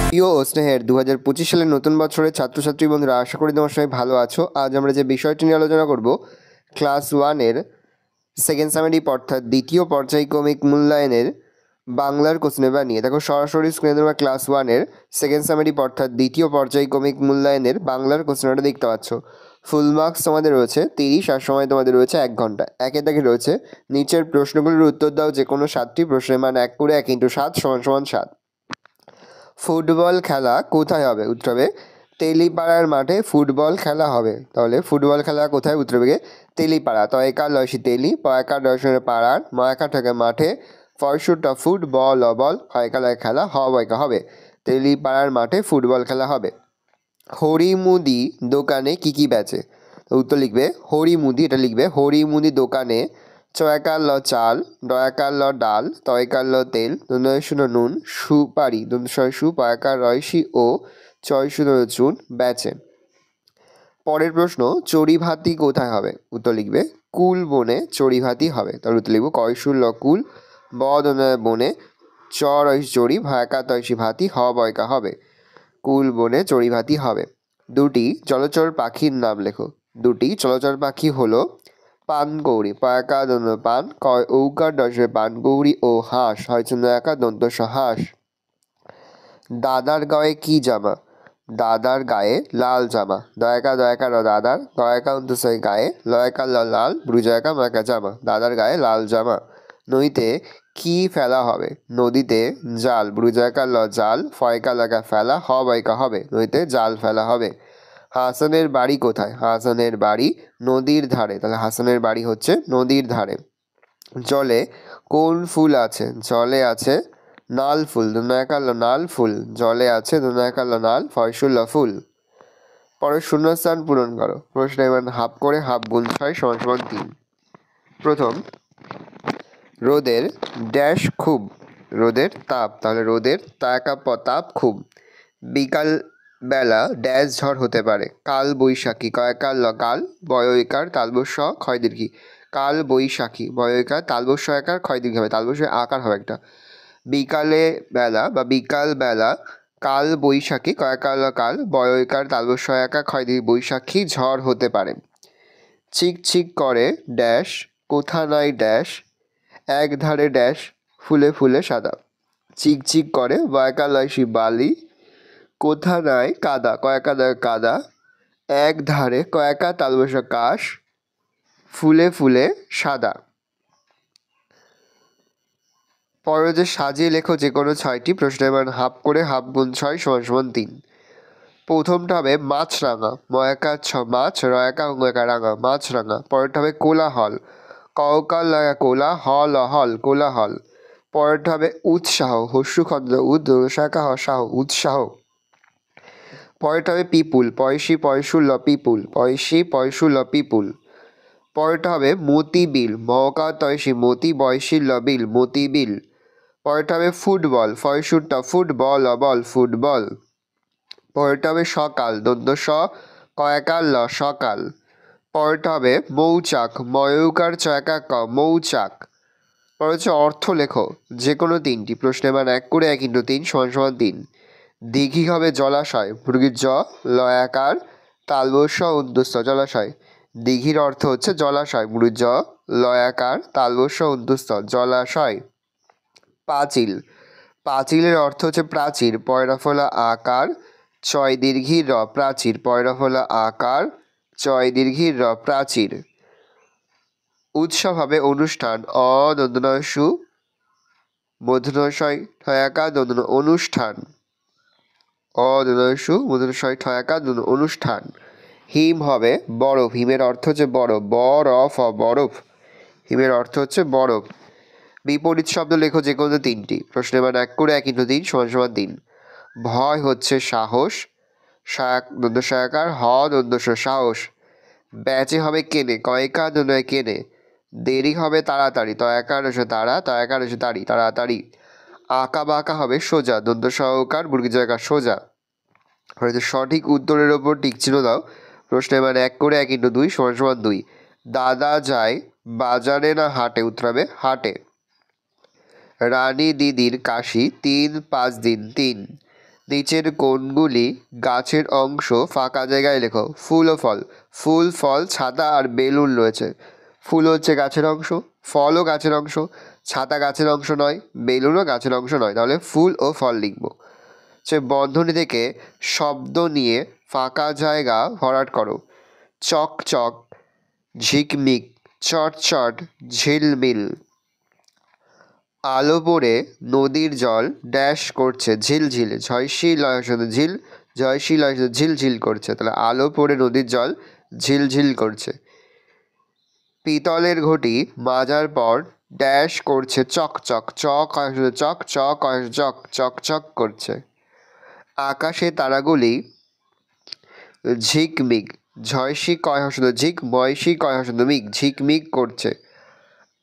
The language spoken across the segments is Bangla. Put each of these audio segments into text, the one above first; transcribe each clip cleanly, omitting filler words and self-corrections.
প্রিয় ও স্নেহের 2025 সালের নতুন বছরের ছাত্রছাত্রী বন্ধুরা, আশা করি তোমার সবাই ভালো আছো। আজ আমরা যে বিষয়টি নিয়ে আলোচনা করব, ক্লাস 1-এর সেকেন্ড সামেটিভ অর্থাৎ দ্বিতীয় পর্যায়ক্রমিক মূল্যায়নের বাংলার কোশ্চেন পেপার নিয়ে। দেখো সরাসরি স্ক্রিনে তোমরা ক্লাস 1-এর সেকেন্ড সামেটিভ অর্থাৎ দ্বিতীয় পর্যায়ক্রমিক মূল্যায়নের বাংলার কোশ্চেন পেপারটা দেখতে পাচ্ছ। ফুল মার্কস তোমাদের রয়েছে 30 আর সময় তোমাদের রয়েছে 1 ঘন্টা। একে দাগে রয়েছে নিচের প্রশ্নগুলির উত্তর দাও যে কোনো 7টি প্রশ্নের মান 1 করে 1 × 7 = 7। ফুটবল খেলা কোথায় হবে? উত্তর হবে তেলিপাড়ার মাঠে ফুটবল খেলা হবে। তাহলে ফুটবল খেলা কোথায়? উত্তর হবে তেলিপাড়া। তয়কার লয়সি তেলি, পয়কার দর্শনের পাড়ার, ময়কা থেকে মাঠে, ফয়সুটা ফুটবল বল, হয়কালায় খেলা হয়কা হবে। তেলিপাড়ার মাঠে ফুটবল খেলা হবে। হরিমুদি দোকানে কি কি বেচে? তো উত্তর লিখবে হরিমুদি, এটা লিখবে হরিমুদি দোকানে চয়কার ল চাল, ডয়াকার ল ডাল, তয়কার ল তেল, দন্তশূন্য নুন, সুপারি, দন্তশয় সু, পয়কার রয়সি ও চয়শূন্য চুন বেচে। পরের প্রশ্ন, চড়িভাতি কোথায় হবে? উত্তর লিখবে কুল বনে চড়িভাতি হবে। তাহলে উত্তর লিখব কয়শুল ল কুল, বনে চ রয়সি চড়ি, ভয়কা তয়সি ভাতি বয়কা হবে। কুল বনে চড়িভাতি হবে। দুটি জলচর পাখির নাম লেখো। দুটি জলচর পাখি হলো পানগৌরী, পয়াকা দন্ত পান, ঔকার দশে পানগৌরী ও হাঁস, একা দন্ত হাঁস। দাদার গায়ে কি জামা? দাদার গায়ে লাল জামা। দয়াকা দাদার, দয়াকা অন্তঃসই গায়ে, লয়কা লাল, ব্রুজয়কা ময়কা জামা। দাদার গায়ে লাল জামা। নদীতে কি ফেলা হবে? নদীতে জাল, ব্রুজয়কা জাল, ফয়কা লাগা ফেলা, বয়কা হবে। নদীতে জাল ফেলা হবে। হাসানের বাড়ি কোথায়? হাসানের বাড়ি নদীর ধারে। তাহলে হাসানের বাড়ি হচ্ছে নদীর ধারে। জলে কোন ফুল আছে? জলে আছে নাল ফুল, নাল ফুল। জলে আছে নাল, ফয়সুল ফুল। পরে শূন্যস্থান পূরণ করো। প্রশ্ন এবার হাফ করে হাফ গুণ 6 = 3। প্রথম, রোদের ড্যাশ খুব, রোদের তাপ। তাহলে রোদের তাপ খুব। বিকাল বেলা ড্যাশ ঝড় হতে পারে। কাল বৈশাখী, কয়কার ল কাল, বয়ইকার তালবস্য ক্ষয় দীর্ঘী, কাল বৈশাখী, বয়ইকার তালবস্য একার ক্ষয় দীর্ঘী হবে, তালবস্য আকার হবে একটা। বিকালে বেলা বা বিকাল বেলা কাল বৈশাখী, কয়কার ল কাল, বয়ইকার তালবস্য একা ক্ষয় দীর্ঘী, বৈশাখী ঝড় হতে পারে। চিকচিক করে ড্যাশ কোথা নাই ড্যাশ, এক ধারে ড্যাশ ফুলে ফুলে সাদা। চিকচিক করে বয়কালয়সী বালি, কোথা নাই কাদা, কয়কা কাদা, এক ধারে কয়কা তালবস্য কাশ, ফুলে ফুলে সাদা। পরে যে সাজিয়ে লেখো যে কোনো 6টি প্রশ্ন। এবার হাফ করে হাফ গুণ 6 = 3। প্রথমটা হবে মাছরাঙা, ময়কা মাছ, রয়কা ময়কা রাঙা, মাছরাঙা। পরেরটা হবে কোলাহল, কওকাল লাগা কোলা, হল কোলাহল। পরেরটা হবে উৎসাহ, হস্যু খন্দ শাখা সাহ, উৎসাহ। পরেরটা হবে পিপুল, পয়সুল পিপুল, পিপুল। পরেরটা হবে মতিবিল, মহকা তয়সী মতি, বয়সী বিল, মতিবিল। পরেরটা হবে ফুটবল, ফয়সুরটা ফুটবল বল, ফুটবল। পরেরটা হবে সকাল, দন্ত কয়কাল সকাল। পরেরটা হবে মৌচাক, ময়ূকার চয়কা ক, মৌচাক। পরে হচ্ছে অর্থ লেখো যে কোনো 3টি প্রশ্ন। এবার 1 করে 1 × 3 = 3। দিঘি হবে জলাশয়, ভূর্গির জ, লয়াকার তালবস্য অন্তুস্থ, জলাশয়। দিঘির অর্থ হচ্ছে জলাশয়, ভূর্গির জ, লয়াকার তালবস্য অন্তুস্থ, জলাশয়। পাঁচিল, পাঁচিলের অর্থ হচ্ছে প্রাচীর, পয়রাফলা আকার, চয় দীর্ঘির র, প্রাচীর, পয়রাফলা আকার, চয় দীর্ঘির র, প্রাচীর। উৎসব হবে অনুষ্ঠান, অদন্তনসু মধুনশয় ঠয়াকা দন্ত অনুষ্ঠান, অদন্তনসু মধুনশয় ঠয়াকা দন্ত অনুষ্ঠান। হিম হবে বরফ, হিমের অর্থ হচ্ছে বরফ, বরফ বরফ, হিমের অর্থ হচ্ছে বরফ। বিপরীত শব্দ লেখো যে কোনো 3টি প্রশ্ন। এবার 1 করে 1 × 3 = 3। ভয় হচ্ছে সাহস, দন্তসায়াকার দন্তস সাহস। ব্যাচে হবে কেনে, কয়কা দন্তয় কেনে। দেরি হবে তাড়াতাড়ি, তয়াকার তাড়া, তয়াকার তাড়ি, তাড়াতাড়ি। আঁকা বাঁকা হবে সোজা, দন্ত সহকার বুর্গি জয়কার সোজা। হয়তো সঠিক উত্তরের ওপর টিকচিহ্ন দাও। প্রশ্ন এবার 1 করে 1 × 2 = 2। দাদা যায় বাজারে না হাটে? উত্তর হবে হাটে। রানী দিদির কাশি 3-5 দিন, 3। নিচের কোনগুলি গাছের অংশ? ফাঁকা জায়গায় লেখো। ফুল ও ফল। ফুল, ফল, ছাতা আর বেলুন রয়েছে। ফুল হচ্ছে গাছের অংশ, ফলও গাছের অংশ, ছাতা গাছের অংশ নয়, বেলুনও গাছের অংশ নয়, তাহলে ফুল ও ফল লিখব। সে বন্ধনী থেকে শব্দ নিয়ে ফাঁকা জায়গা ভরাট করো। চক চক, ঝিকমিক, চটচট, ঝিলমিল। আলো পড়ে নদীর জল ড্যাশ করছে, ঝিলঝিল। ঝয়সী লয় শুধু ঝিল, ঝয়সী লয় শুধু ঝিলঝিল করছে, তাহলে আলো পড়ে নদীর জল ঝিলঝিল করছে। পিতলের ঘটি মাজার পর ড্যাশ করছে, চকচক। চক হয় শুধু চক, চক হয় চক, চকচক করছে। আকাশে তারাগুলি ঝিকমিক, ঝয়সী কয় শুধু ঝিক, বয়সী কয় শুধু মিক, ঝিকমিক করছে।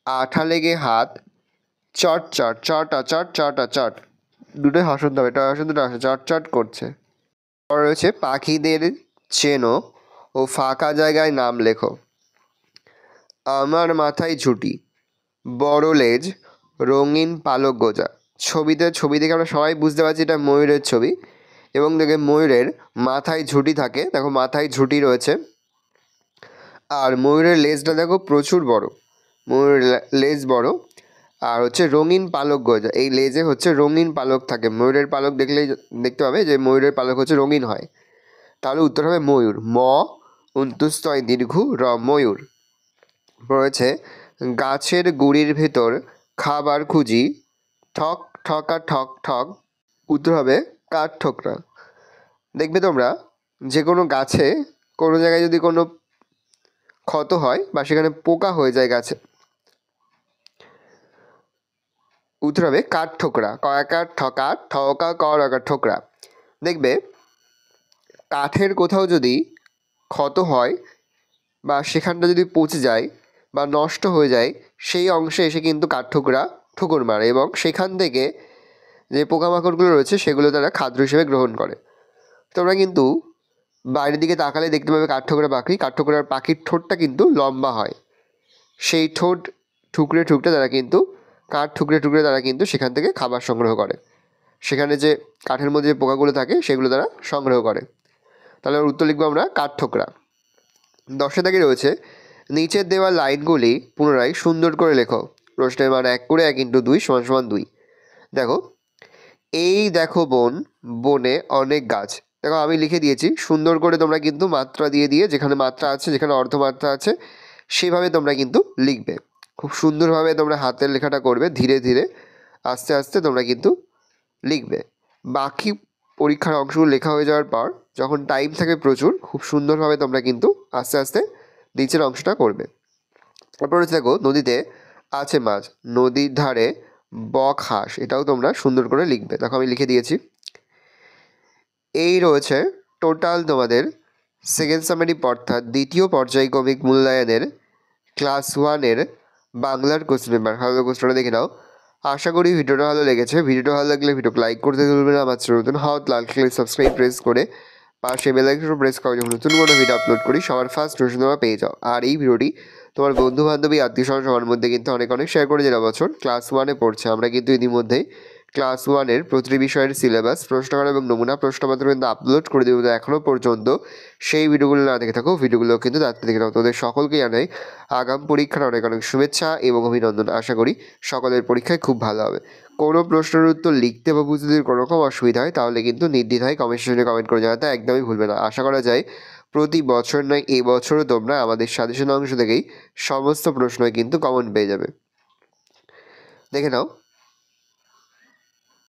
আঠা লেগে হাত চট চট, চট চট, চট চট, দুটোই হসন্ত হবে, এটা হসন্ত চট চট করছে। পরে রয়েছে পাখিদের চেনো ও ফাঁকা জায়গায় নাম লেখো। আমার মাথায় ঝুঁটি, বড় লেজ, রঙিন পালক গোজা। ছবি দেখে আমরা সবাই বুঝতে পারছি এটা ময়ূরের ছবি, এবং দেখে ময়ূরের মাথায় ঝুঁটি থাকে, দেখো মাথায় ঝুঁটি রয়েছে। আর ময়ূরের লেজটা দেখো প্রচুর বড়, ময়ূরের লেজ বড়। আর হচ্ছে রঙিন পালক গজা, এই লেজে হচ্ছে রঙিন পালক থাকে। ময়ূরের পালক দেখলেই দেখতে পাবে যে ময়ূরের পালক হচ্ছে রঙিন হয়, তাহলে উত্তর হবে ময়ূর। ম অন্তুস্তয় দীর্ঘ র, ময়ূর। রয়েছে গাছের গুড়ির ভেতর খাবার খুঁজি, ঠক ঠকা ঠক ঠক, উত্তর হবে কাঠ ঠোকরা। দেখবে তোমরা যে কোনো গাছে কোনো জায়গায় যদি কোনো ক্ষত হয় বা সেখানে পোকা হয়ে যায় গাছে, উত্তর হবে কাঠ ঠোকরা। কয়াকার ঠকা, ঠকা করকা ঠোকরা। দেখবে কাঠের কোথাও যদি ক্ষত হয় বা সেখানটা যদি পচে যায় বা নষ্ট হয়ে যায়, সেই অংশে এসে কিন্তু কাঠ ঠোকরা ঠোকর মারে, এবং সেখান থেকে যে পোকামাকড়গুলো রয়েছে সেগুলো তারা খাদ্য হিসেবে গ্রহণ করে। তোমরা কিন্তু বাইরের দিকে তাকালে দেখতে পাবে কাঠঠোকরা পাখি, কাঠঠোকরার পাখির ঠোঁটটা কিন্তু লম্বা হয়, সেই ঠোঁট ঠুকরে ঠুকরে তারা কিন্তু কাঠ ঠুকরে ঠুকরে তারা কিন্তু সেখান থেকে খাবার সংগ্রহ করে, সেখানে যে কাঠের মধ্যে যে পোকাগুলো থাকে সেগুলো তারা সংগ্রহ করে। তাহলে ওর উত্তর লিখবো আমরা কাঠ ঠোকরা। 10 দাগে রয়েছে নিচের দেওয়া লাইনগুলি পুনরায় সুন্দর করে লেখো। প্রশ্নের মান 1 করে 1 × 2 = 2। দেখো, এই দেখো বন, বনে অনেক গাছ। দেখো আমি লিখে দিয়েছি, সুন্দর করে তোমরা কিন্তু মাত্রা দিয়ে দিয়ে, যেখানে মাত্রা আছে যেখানে অর্ধমাত্রা আছে সেভাবে তোমরা কিন্তু লিখবে। খুব সুন্দরভাবে তোমরা হাতের লেখাটা করবে, ধীরে ধীরে আস্তে আস্তে তোমরা কিন্তু লিখবে। বাকি পরীক্ষার অংশগুলো লেখা হয়ে যাওয়ার পর যখন টাইম থাকে প্রচুর, খুব সুন্দরভাবে তোমরা কিন্তু আস্তে আস্তে নিচের অংশটা করবে। তারপর হচ্ছে দেখো, নদীতে আছে মাছ, নদীর ধারে বক হাঁস, এটাও তোমরা সুন্দর করে লিখবে। দেখো আমি লিখে দিয়েছি। এই রয়েছে টোটাল তোমাদের সেকেন্ড সামারি অর্থাৎ দ্বিতীয় পর্যায়ক্রমিক মূল্যায়নের ক্লাস 1-এর বাংলার কোশ্চেন পেপার। ভালো কোশ্চেনটা দেখে নাও। আশা করি ভিডিওটা ভালো লেগেছে। ভিডিওটা ভালো লাগলে ভিডিওকে লাইক করতে ভুলবে না। আমার চ্যানেল নতুন হওয়া লাল কালার সাবস্ক্রাইব প্রেস করে পাশে বেল আইকনটা প্রেস করে যখন নতুন কোনো ভিডিও আপলোড করি সবার ফার্স্ট নোটিফিকেশন তোমরা পেয়ে যাও। আর এই ভিডিওটি তোমার বন্ধু বান্ধবী আত্মীয় স্বজন সবার মধ্যে কিন্তু অনেক অনেক শেয়ার করে, যারা বছর ক্লাস 1-এ পড়ছে। আমরা কিন্তু ইতিমধ্যেই ক্লাস 1-এর প্রতিটি বিষয়ের সিলেবাস, প্রশ্নকার এবং নমুনা প্রশ্নপত্র কিন্তু আপলোড করে দেবো। এখনও পর্যন্ত সেই ভিডিওগুলো না দেখে থাকো, ভিডিওগুলো কিন্তু তাড়াতাড়ি দেখে নাও। তোমাদের সকলকে জানাই আগাম পরীক্ষার অনেক অনেক শুভেচ্ছা এবং অভিনন্দন। আশা করি সকলের পরীক্ষায় খুব ভালো হবে। কোনো প্রশ্নের উত্তর লিখতে বা বুঝতে যদি কোনো রকম অসুবিধা হয় তাহলে কিন্তু নির্দ্বিধায় কমেন্ট সেকশনে কমেন্ট করে জানাতে একদমই ভুলবে না। আশা করা যায় প্রতি বছর নয়, এই বছরও তোমরা আমাদের সাজেশন অংশ থেকেই সমস্ত প্রশ্নই কিন্তু কমন পেয়ে যাবে। দেখে নাও